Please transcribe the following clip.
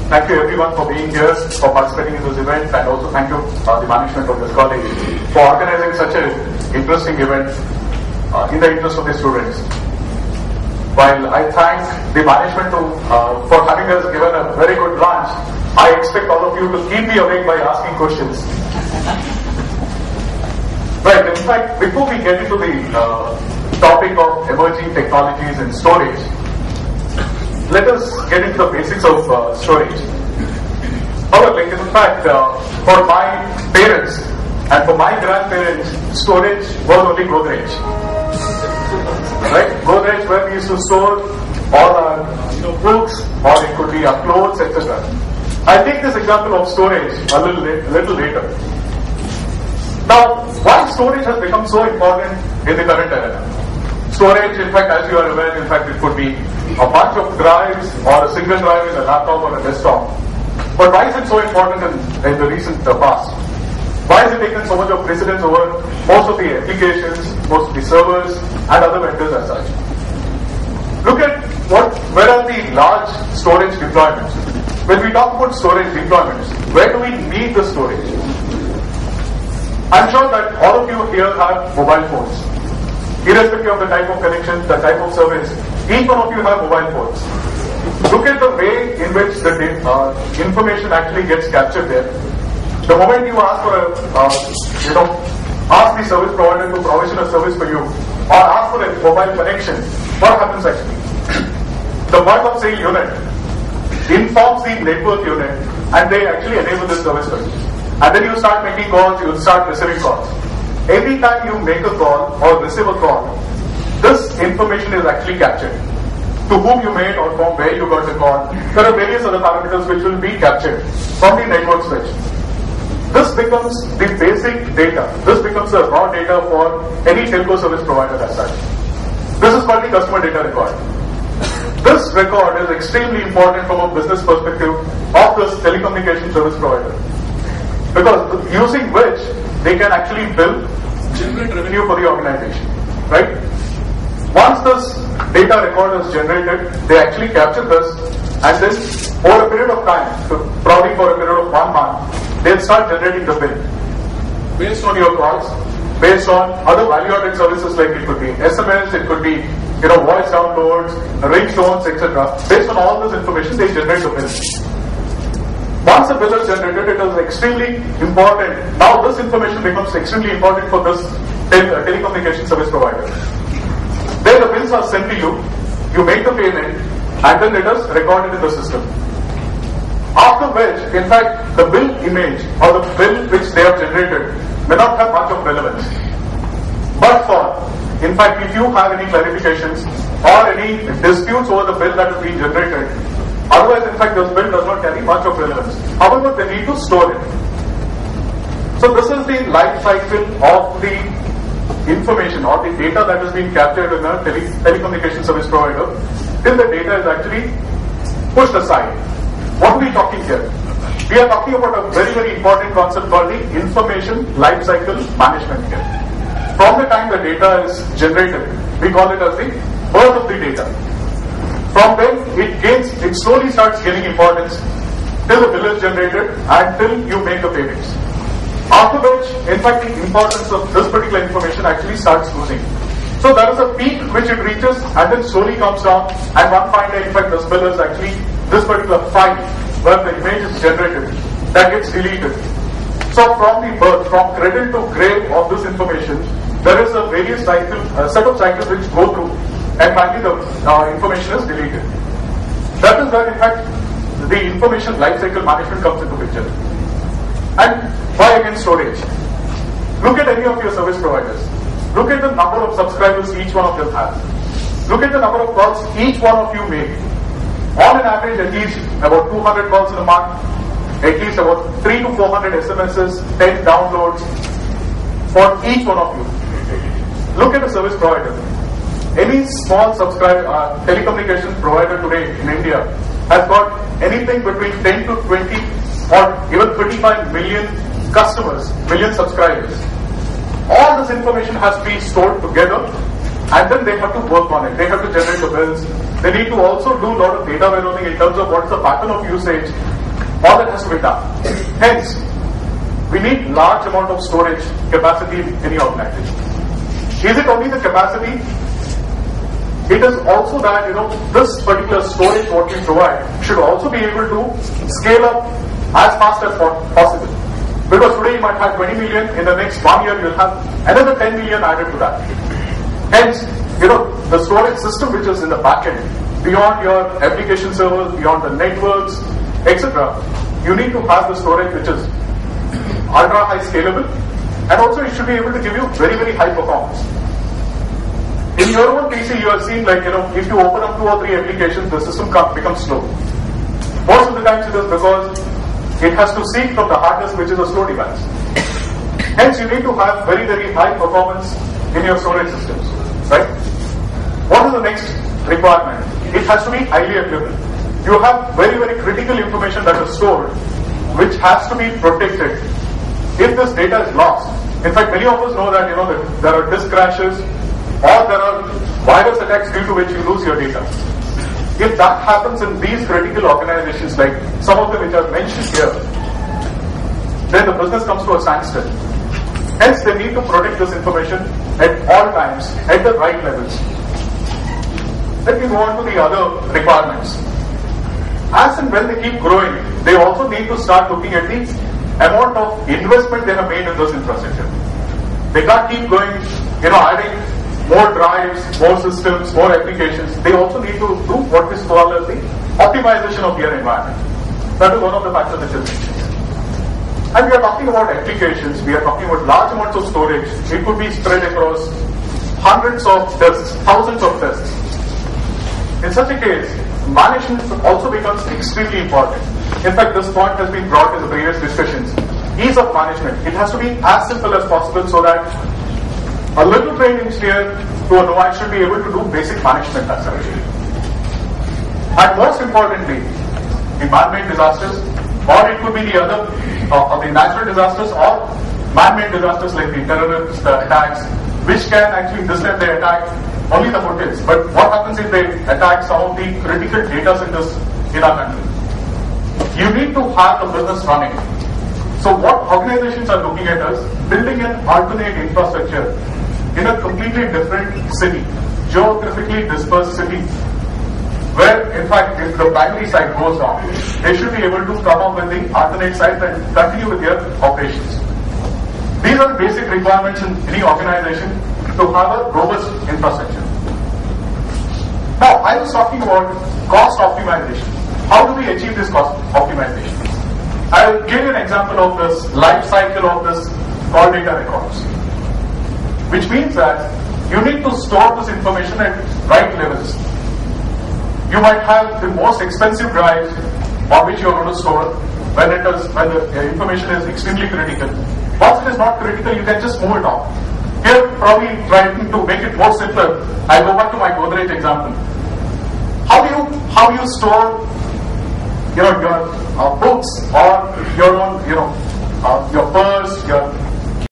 Thank you everyone for being here, for participating in this event, and also thank you the management of this college for organizing such an interesting event in the interest of the students. While I thank the management for having us given a very good lunch, I expect all of you to keep me awake by asking questions. Right, in fact, before we get into the topic of emerging technologies in storage, let us get into the basics of storage. However, in fact, for my parents and for my grandparents, storage was only Godrej. Right? Godrej, where we used to store all our books, or it could be our clothes, etc. I'll take this example of storage a little later. Now, why storage has become so important in the current era? Storage, in fact, as you are aware, in fact, it could be a bunch of drives or a single drive in a laptop or a desktop. But why is it so important in the recent past? Why has it taken so much of precedence over most of the applications, most of the servers, and other vendors as such? Look at where are the large storage deployments? When we talk about storage deployments, where do we need the storage? I'm sure that all of you here have mobile phones. Irrespective of the type of connection, the type of service, each one of you have mobile phones. Look at the way in which the information actually gets captured there. The moment you ask for ask the service provider to provision a service for you, or ask for a mobile connection, what happens actually? The point of sale unit informs the network unit, and they actually enable this service for you. And then you start making calls, you start receiving calls. Every time you make a call or receive a call, this information is actually captured. To whom you made or from where you got the call. There are various other parameters which will be captured from the network switch. This becomes the basic data. This becomes the raw data for any telco service provider as such. This is called the customer data record. This record is extremely important from a business perspective of this telecommunication service provider. Because using which they can actually generate revenue for the organization. Right? Once this data record is generated, they actually capture this, and then over a period of time, so probably for a period of 1 month, they'll start generating the bill based on your calls, based on other value-added services like it could be SMS, it could be voice downloads, ringtones, etc. Based on all this information, they generate the bill. Once the bill is generated, it is extremely important. Now this information becomes extremely important for this telecommunication service provider. Then the bills are sent to you, you make the payment, and then it is recorded in the system. After which, in fact, the bill image or the bill which they have generated may not have much of relevance. But in fact, if you have any clarifications or any disputes over the bill that is being generated, otherwise, in fact, this bill does not carry much of relevance. However, they need to store it. So this is the life cycle of the information or the data that is being captured in a telecommunication service provider till the data is actually pushed aside. What are we talking here? We are talking about a very, very important concept called the information life cycle management here. From the time the data is generated, we call it as the birth of the data. From then, it slowly starts gaining importance till the bill is generated and till you make the payments. After which, in fact, the importance of this particular information actually starts losing. So there is a peak which it reaches and then slowly comes down, and one fine day, in fact, this bill is actually this particular file where the image is generated that gets deleted. So from the birth, from cradle to grave of this information, there is a various set of cycles which go through, and finally the information is deleted. That is where, in fact, the information lifecycle management comes into picture. And why again storage? Look at any of your service providers. Look at the number of subscribers each one of them has. Look at the number of calls each one of you make. On an average, at least about 200 calls in a month, at least about 300 to 400 SMSs, 10 downloads for each one of you. Look at a service provider. Any small telecommunication provider today in India has got anything between 10 to 20 or even 25 million customers, million subscribers. All this information has to be stored together, and then they have to work on it. They have to generate the bills, They need to also do a lot of data warehousing in terms of what is the pattern of usage. All that has to be done. Hence, we need large amount of storage capacity in any organization. Is it only the capacity? It is also that, this particular storage what we provide should also be able to scale up as fast as possible. Because today you might have 20 million, in the next 1 year you'll have another 10 million added to that. Hence, the storage system which is in the backend, beyond your application servers, beyond the networks, etc., you need to have the storage which is ultra high scalable, and also it should be able to give you very, very high performance. In your own PC, you have seen if you open up 2 or 3 applications, the system becomes slow. Most of the times it is because it has to seek from the hard disk, which is a slow device. Hence, you need to have very, very high performance in your storage systems, right? What is the next requirement? It has to be highly available. You have very, very critical information that is stored, which has to be protected. If this data is lost, in fact, many of us know that that there are disk crashes or there are virus attacks due to which you lose your data. If that happens in these critical organizations, like some of them which are mentioned here, then the business comes to a standstill. Hence, they need to protect this information at all times, at the right levels. Let me go on to the other requirements. As and when they keep growing, they also need to start looking at the amount of investment they have made in this infrastructure. They can't keep going, adding more drives, more systems, more applications. They also need to do what is called as the optimization of their environment. That is one of the factors which is mentioned. And we are talking about applications, we are talking about large amounts of storage. It could be spread across hundreds of disks, thousands of disks. In such a case, management also becomes extremely important. In fact, this point has been brought in the previous discussions. Ease of management. It has to be as simple as possible so that a little trained engineer to a novice should be able to do basic management as such. And most importantly, the man-made disasters, or it could be the other, the natural disasters or man-made disasters like the terrorist attacks, which can actually, this time they attack only the hotels. But what happens if they attack some of the critical data centers in our country? You need to have the business running. So what organizations are looking at is building an alternate infrastructure in a completely different city, geographically dispersed city, where in fact if the primary site goes down, they should be able to come up with the alternate site and continue with their operations. These are the basic requirements in any organization to have a robust infrastructure. Now, I was talking about cost optimization. How do we achieve this cost optimization? I will give you an example of this life cycle of this call data records, which means that you need to store this information at right levels. You might have the most expensive drives on which you are going to store when the information is extremely critical. Once it is not critical, you can just move it on. Here, probably trying to make it more simpler, I go back to my Godrej example. How do you store your books or your own your purse, your